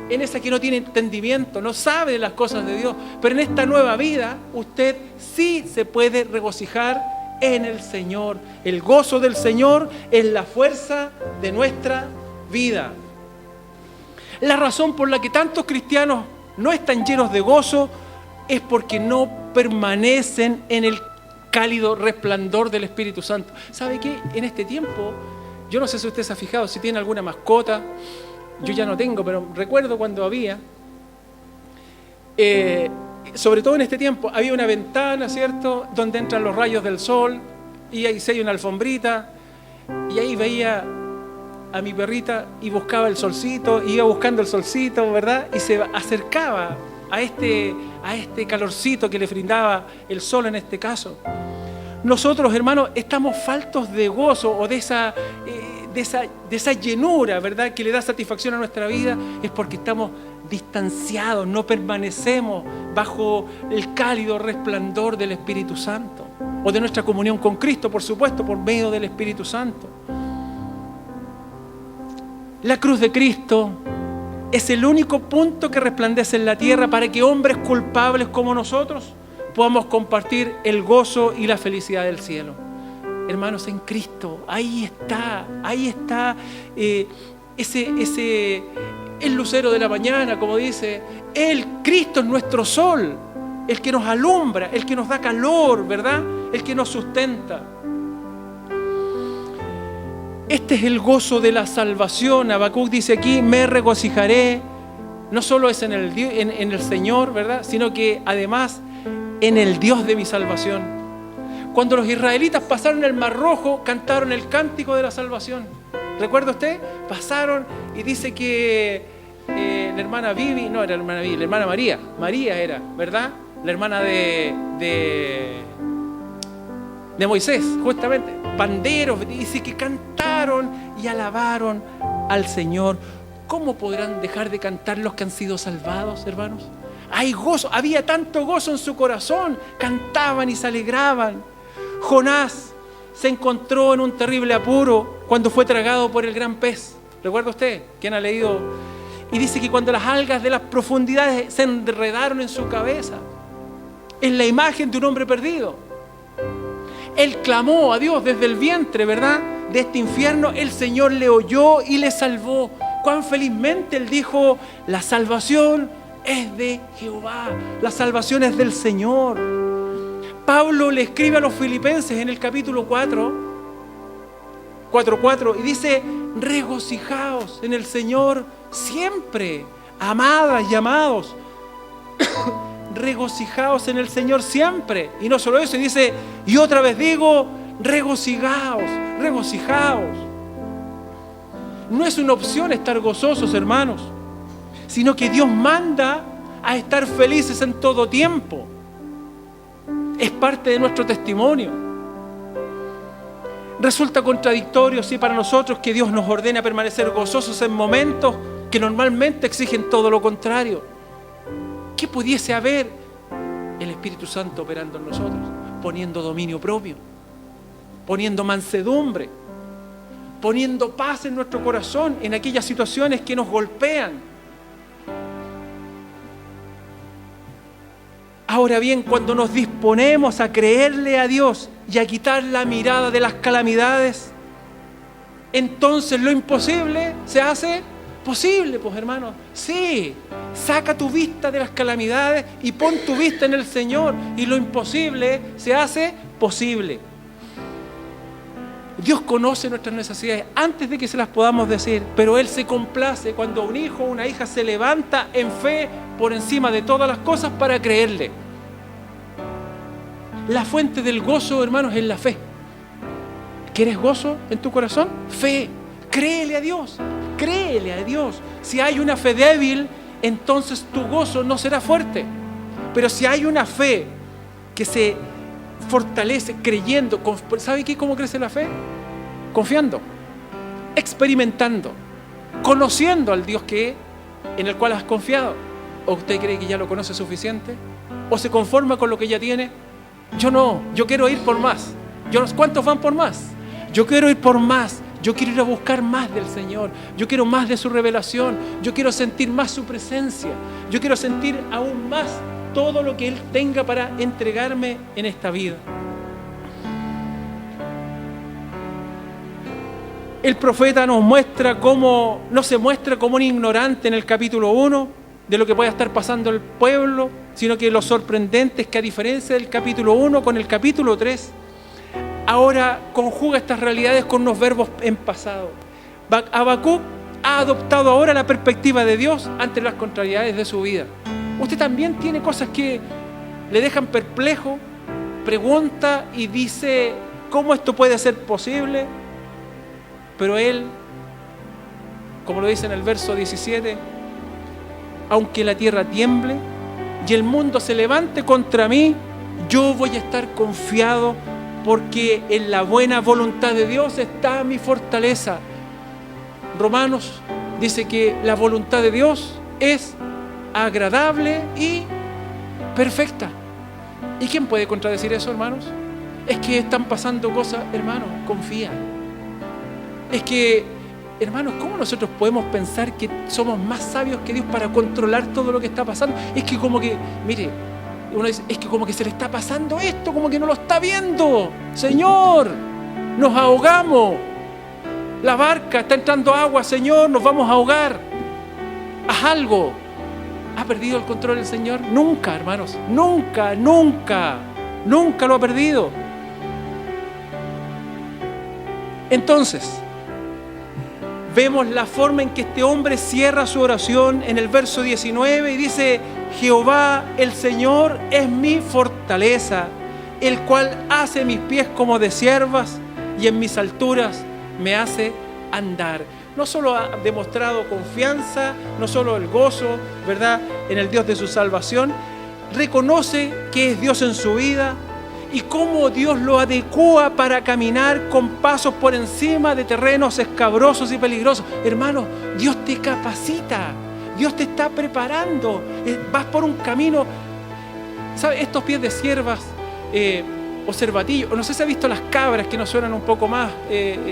en esa que no tiene entendimiento, no sabe de las cosas de Dios. Pero en esta nueva vida usted sí se puede regocijar en el Señor. El gozo del Señor es la fuerza de nuestra vida. La razón por la que tantos cristianos no están llenos de gozo es porque no permanecen en el cálido resplandor del Espíritu Santo. ¿Sabe qué? En este tiempo, yo no sé si usted se ha fijado, si tiene alguna mascota. Yo ya no tengo, pero recuerdo cuando había, sobre todo en este tiempo, había una ventana, ¿cierto?, donde entran los rayos del sol, y ahí se hay una alfombrita, y ahí veía a mi perrita y buscaba el solcito, iba buscando el solcito, ¿verdad?, y se acercaba a este calorcito que le brindaba el sol en este caso. Nosotros, hermanos, estamos faltos de gozo o de esa llenura, ¿verdad?, que le da satisfacción a nuestra vida, es porque estamos distanciados, no permanecemos bajo el cálido resplandor del Espíritu Santo, o de nuestra comunión con Cristo, por supuesto, por medio del Espíritu Santo. La cruz de Cristo es el único punto que resplandece en la tierra para que hombres culpables como nosotros podamos compartir el gozo y la felicidad del cielo. Hermanos, en Cristo, ahí está el lucero de la mañana, como dice. Cristo es nuestro sol, el que nos alumbra, el que nos da calor, ¿verdad?, el que nos sustenta. Este es el gozo de la salvación. Habacuc dice aquí: me regocijaré, no solo es en el Señor, ¿verdad?, sino que además en el Dios de mi salvación. Cuando los israelitas pasaron el Mar Rojo, cantaron el cántico de la salvación. ¿Recuerda usted? Pasaron y dice que la hermana Vivi, no era la hermana Vivi, la hermana María era, ¿verdad?, la hermana de Moisés, justamente, panderos, dice que cantaron y alabaron al Señor. ¿Cómo podrán dejar de cantar los que han sido salvados, hermanos? Hay gozo, había tanto gozo en su corazón, cantaban y se alegraban. Jonás se encontró en un terrible apuro cuando fue tragado por el gran pez. ¿Recuerda usted? ¿Quién ha leído? Y dice que cuando las algas de las profundidades se enredaron en su cabeza, es la imagen de un hombre perdido. Él clamó a Dios desde el vientre, ¿verdad?, de este infierno. El Señor le oyó y le salvó. Cuán felizmente él dijo: la salvación es de Jehová, la salvación es del Señor. Pablo le escribe a los filipenses en el capítulo 4:4 y dice: regocijaos en el Señor siempre, amadas y amados. Regocijaos en el Señor siempre. Y no solo eso, y dice: y otra vez digo, regocijaos. No es una opción estar gozosos, hermanos, sino que Dios manda a estar felices en todo tiempo. Es parte de nuestro testimonio. Resulta contradictorio, sí, para nosotros que Dios nos ordena permanecer gozosos en momentos que normalmente exigen todo lo contrario. ¿Qué pudiese haber? El Espíritu Santo operando en nosotros, poniendo dominio propio, poniendo mansedumbre, poniendo paz en nuestro corazón en aquellas situaciones que nos golpean. Ahora bien, cuando nos disponemos a creerle a Dios y a quitar la mirada de las calamidades, entonces lo imposible se hace posible, pues, hermanos. Sí, saca tu vista de las calamidades y pon tu vista en el Señor, y lo imposible se hace posible. Dios conoce nuestras necesidades antes de que se las podamos decir, pero Él se complace cuando un hijo o una hija se levanta en fe por encima de todas las cosas para creerle. La fuente del gozo, hermanos, es la fe. ¿Quieres gozo en tu corazón? Fe. Créele a Dios. Créele a Dios. Si hay una fe débil, entonces tu gozo no será fuerte. Pero si hay una fe que se fortalece creyendo, ¿sabe qué? ¿Cómo crece la fe? Confiando, experimentando, conociendo al Dios que en el cual has confiado? ¿O usted cree que ya lo conoce suficiente? ¿O se conforma con lo que ya tiene? Yo no, yo quiero ir por más. ¿Cuántos van por más? Yo quiero ir por más. Yo quiero ir a buscar más del Señor. Yo quiero más de su revelación. Yo quiero sentir más su presencia. Yo quiero sentir aún más todo lo que Él tenga para entregarme en esta vida. El profeta no se muestra como un ignorante en el capítulo 1 de lo que pueda estar pasando el pueblo, sino que lo sorprendente es que, a diferencia del capítulo 1, con el capítulo 3, ahora conjuga estas realidades con unos verbos en pasado. Habacuc ha adoptado ahora la perspectiva de Dios ante las contrariedades de su vida. Usted también tiene cosas que le dejan perplejo, pregunta y dice, ¿cómo esto puede ser posible? Pero Él, como lo dice en el verso 17, aunque la tierra tiemble y el mundo se levante contra mí, yo voy a estar confiado, porque en la buena voluntad de Dios está mi fortaleza. Romanos dice que la voluntad de Dios es agradable y perfecta. ¿Y quién puede contradecir eso, hermanos? Es que están pasando cosas, hermanos, confía. Es que, hermanos, ¿cómo nosotros podemos pensar que somos más sabios que Dios para controlar todo lo que está pasando? Es que como que, mire, uno dice, es que como que se le está pasando esto, como que no lo está viendo. Señor, nos ahogamos. La barca está entrando agua, Señor, nos vamos a ahogar. Haz algo. ¿Ha perdido el control el Señor? Nunca, hermanos, nunca lo ha perdido. Entonces, vemos la forma en que este hombre cierra su oración en el verso 19 y dice: Jehová el Señor es mi fortaleza, el cual hace mis pies como de ciervas y en mis alturas me hace andar. No solo ha demostrado confianza, no solo el gozo, ¿verdad?, en el Dios de su salvación, reconoce que es Dios en su vida y cómo Dios lo adecúa para caminar con pasos por encima de terrenos escabrosos y peligrosos. Hermano, Dios te capacita, Dios te está preparando, vas por un camino. ¿Sabe? Estos pies de ciervas o cervatillos, o no sé si ha visto las cabras que nos suenan un poco más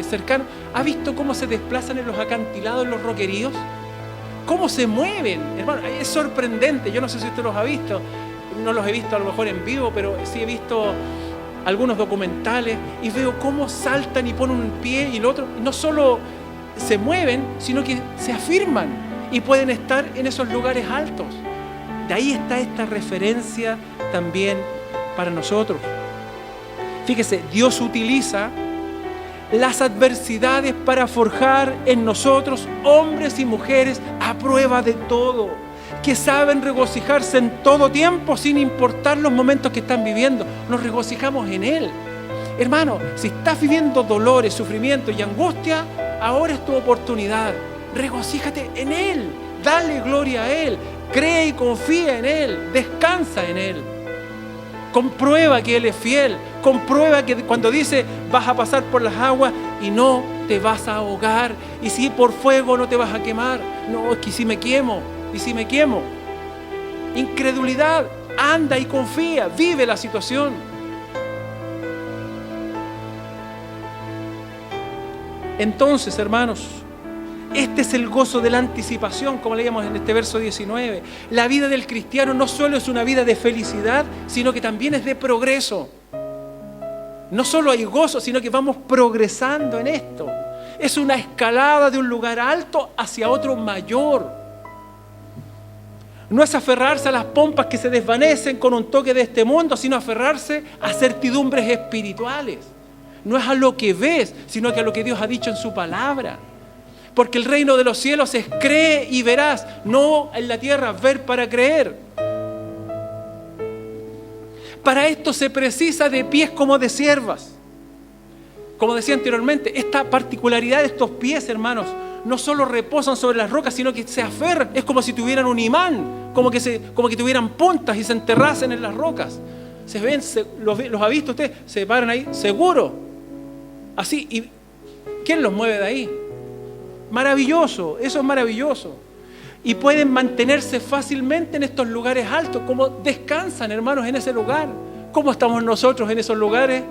cercanos. ¿Ha visto cómo se desplazan en los acantilados, en los roqueríos? ¿Cómo se mueven? Hermano, es sorprendente. Yo no sé si usted los ha visto. No los he visto a lo mejor en vivo, pero sí he visto algunos documentales y veo cómo saltan y ponen un pie y el otro. No solo se mueven, sino que se afirman y pueden estar en esos lugares altos. De ahí está esta referencia también para nosotros. Fíjese, Dios utiliza las adversidades para forjar en nosotros hombres y mujeres a prueba de todo, que saben regocijarse en todo tiempo sin importar los momentos que están viviendo. Nos regocijamos en Él. Hermano, si estás viviendo dolores, sufrimiento y angustia, ahora es tu oportunidad. Regocíjate en Él, dale gloria a Él, cree y confía en Él, descansa en Él. Comprueba que Él es fiel, comprueba que cuando dice vas a pasar por las aguas y no te vas a ahogar, y si por fuego no te vas a quemar. No, es que si me quemo, y si me quemo. Incredulidad, anda y confía, vive la situación. Entonces, hermanos, este es el gozo de la anticipación, como leíamos en este verso 19. La vida del cristiano no solo es una vida de felicidad, sino que también es de progreso. No solo hay gozo, sino que vamos progresando en esto. Es una escalada de un lugar alto hacia otro mayor. No es aferrarse a las pompas que se desvanecen con un toque de este mundo, sino aferrarse a certidumbres espirituales. No es a lo que ves, sino que a lo que Dios ha dicho en su palabra. Porque el reino de los cielos es cree y verás, no en la tierra ver para creer. Para esto se precisa de pies como de ciervas. Como decía anteriormente, esta particularidad de estos pies, hermanos, no solo reposan sobre las rocas, sino que se aferran. Es como si tuvieran un imán, como que tuvieran puntas y se enterrasen en las rocas. Se ven, los ha visto usted, se paran ahí, seguro. Así, ¿y quién los mueve de ahí? Maravilloso, eso es maravilloso. y pueden mantenerse fácilmente en estos lugares altos. ¿Cómo descansan, hermanos, en ese lugar? ¿Cómo estamos nosotros en esos lugares?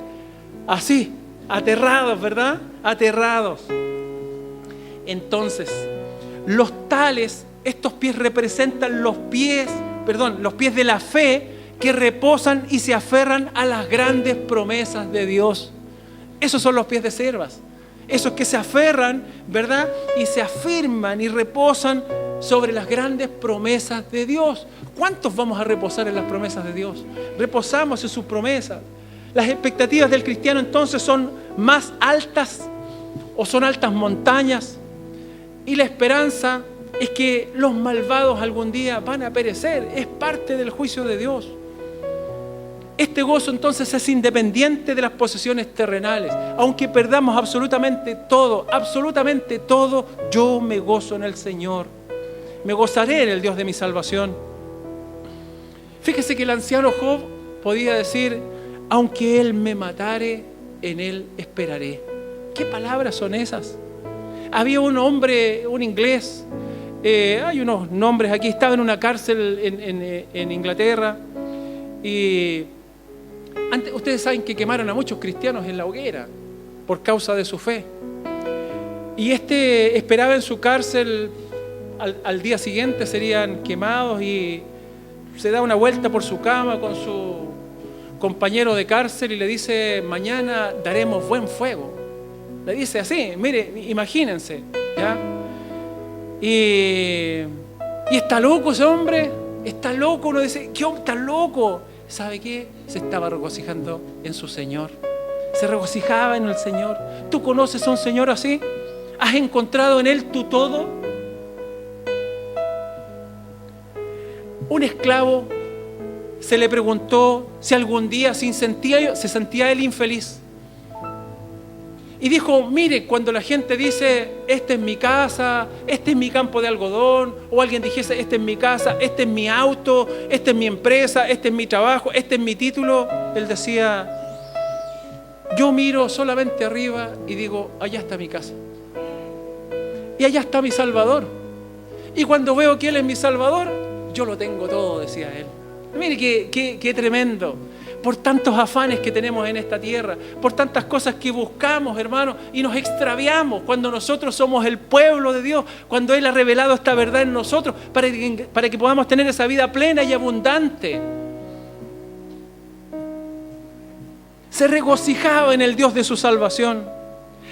Así, aterrados, ¿verdad? Aterrados. Entonces, estos pies representan los pies de la fe que reposan y se aferran a las grandes promesas de Dios. Esos son los pies de siervas. Esos que se aferran, ¿verdad? Y se afirman y reposan sobre las grandes promesas de Dios. ¿Cuántos vamos a reposar en las promesas de Dios? Reposamos en sus promesas. Las expectativas del cristiano entonces son más altas o son altas montañas. Y la esperanza es que los malvados algún día van a perecer. Es parte del juicio de Dios. Este gozo entonces es independiente de las posesiones terrenales. Aunque perdamos absolutamente todo, yo me gozo en el Señor. Me gozaré en el Dios de mi salvación. Fíjese que el anciano Job podía decir: aunque Él me matare, en Él esperaré. ¿Qué palabras son esas? Había un hombre, un inglés, hay unos nombres aquí, estaba en una cárcel en Inglaterra y ustedes saben que quemaron a muchos cristianos en la hoguera por causa de su fe. Y esperaba en su cárcel, al día siguiente serían quemados, y se da una vuelta por su cama con su compañero de cárcel y le dice: mañana daremos buen fuego. Le dice así, mire, imagínense, ¿ya? Y está loco ese hombre, está loco. Uno dice: ¿qué hombre tan loco? ¿Sabe qué? Se estaba regocijando en su Señor. Se regocijaba en el Señor. ¿Tú conoces a un Señor así? ¿Has encontrado en Él tu todo? Un esclavo se le preguntó si algún día se sentía él infeliz. Y dijo: mire, cuando la gente dice: esta es mi casa, este es mi campo de algodón, o alguien dijese: esta es mi casa, este es mi auto, esta es mi empresa, este es mi trabajo, este es mi título, él decía: yo miro solamente arriba y digo: allá está mi casa y allá está mi Salvador, y cuando veo que Él es mi Salvador, yo lo tengo todo, decía él. Mire qué tremendo. Por tantos afanes que tenemos en esta tierra, por tantas cosas que buscamos, hermanos, y nos extraviamos cuando nosotros somos el pueblo de Dios, cuando Él ha revelado esta verdad en nosotros para que podamos tener esa vida plena y abundante. Se regocijaba en el Dios de su salvación.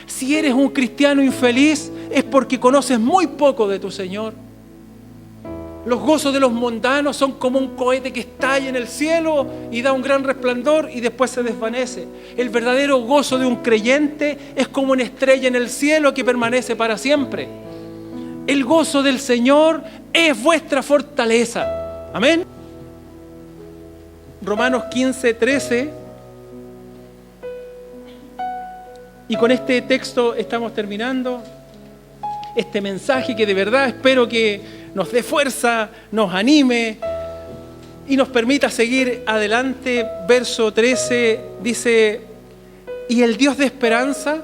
Si eres un cristiano infeliz, es porque conoces muy poco de tu Señor. Los gozos de los mundanos son como un cohete que estalla en el cielo y da un gran resplandor y después se desvanece. El verdadero gozo de un creyente es como una estrella en el cielo que permanece para siempre. El gozo del Señor es vuestra fortaleza. Amén. Romanos 15:13. Y con este texto estamos terminando este mensaje que de verdad espero que nos dé fuerza, nos anime y nos permita seguir adelante. Verso 13 dice: y el Dios de esperanza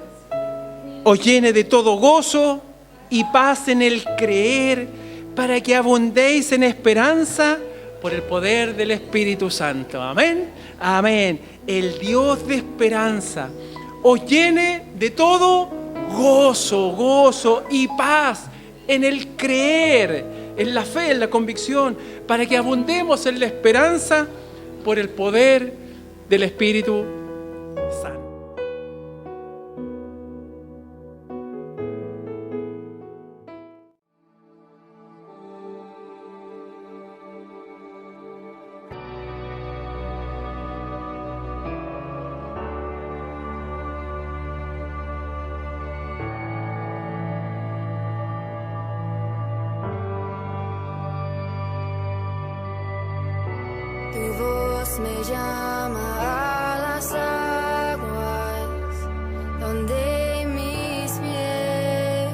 os llene de todo gozo y paz en el creer, para que abundéis en esperanza por el poder del Espíritu Santo. Amén. Amén. El Dios de esperanza os llene de todo gozo y paz en el creer, en la fe, en la convicción, para que abundemos en la esperanza por el poder del Espíritu Santo. Tu voz me llama a las aguas, donde mis pies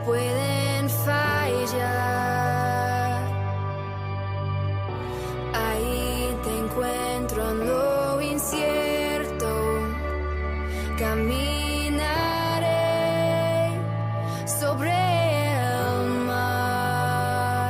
pueden fallar. Ahí te encuentro en lo incierto, caminaré sobre el mar.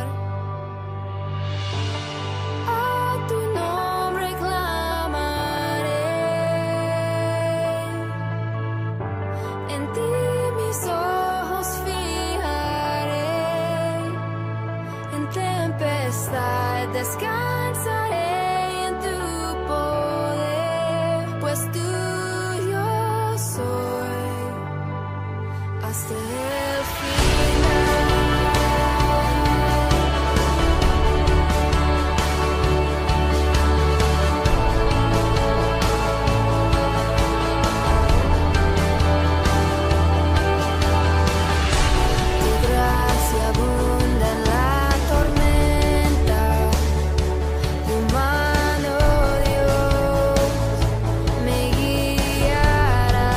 descansaré en tu poder, pues tuyo soy hasta el final. Tu gracia abunda en la tormenta, tu mano, Dios, me guiará.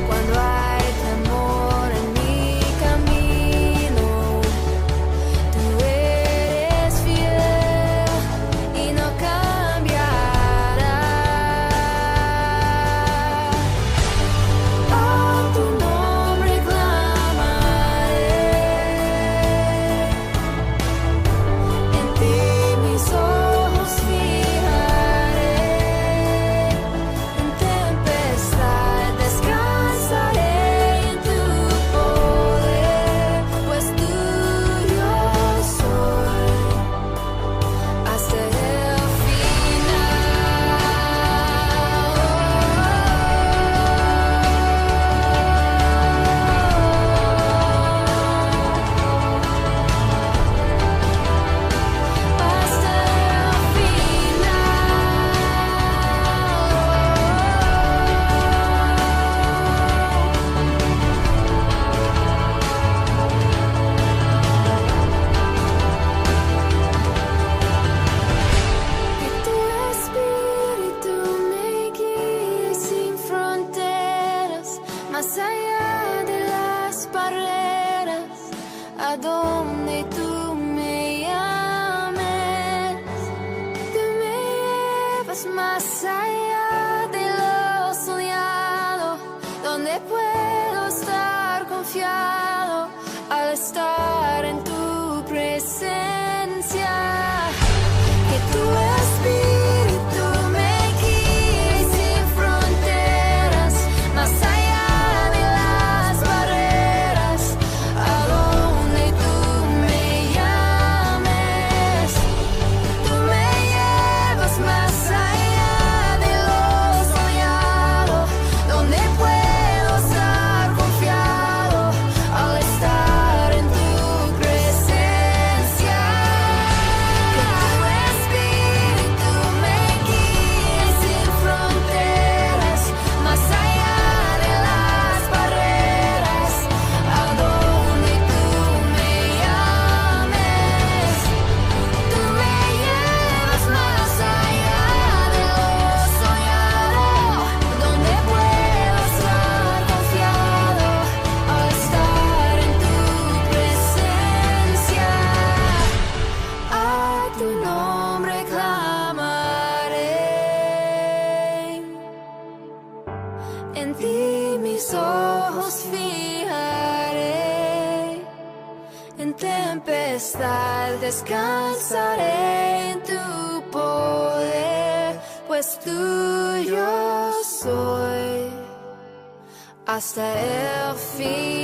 Cuando hay temor en mi camino, tú eres fiel y no cambiarás. A tu nombre clamaré, en ti mis ojos fijaré, en tempestad descansaré en tu poder, pues tuyo soy hasta el que tu espíritu me guíe sin fronteras, más allá de las barreras, a donde tú me llames. Tú me llevas más allá de lo soñado, donde puedo estar confiado al estar en tu presencia. Que tu espíritu me guíe sin fronteras, más allá de las barreras, a donde tú me llames. Tú me llevas más allá de lo soñado, donde puedo estar confiado al estar en tu presencia. Que tu espíritu me guíe sin fronteras, más allá de las barreras, a donde tú me llames. Tú me llevas más allá de lo soñado, donde puedo estar confiado al estar en tu presencia. A tu nombre clamaré, en ti mis ojos fijaré, en tempestad descansaré en tu poder, pues tuyo soy hasta el fin.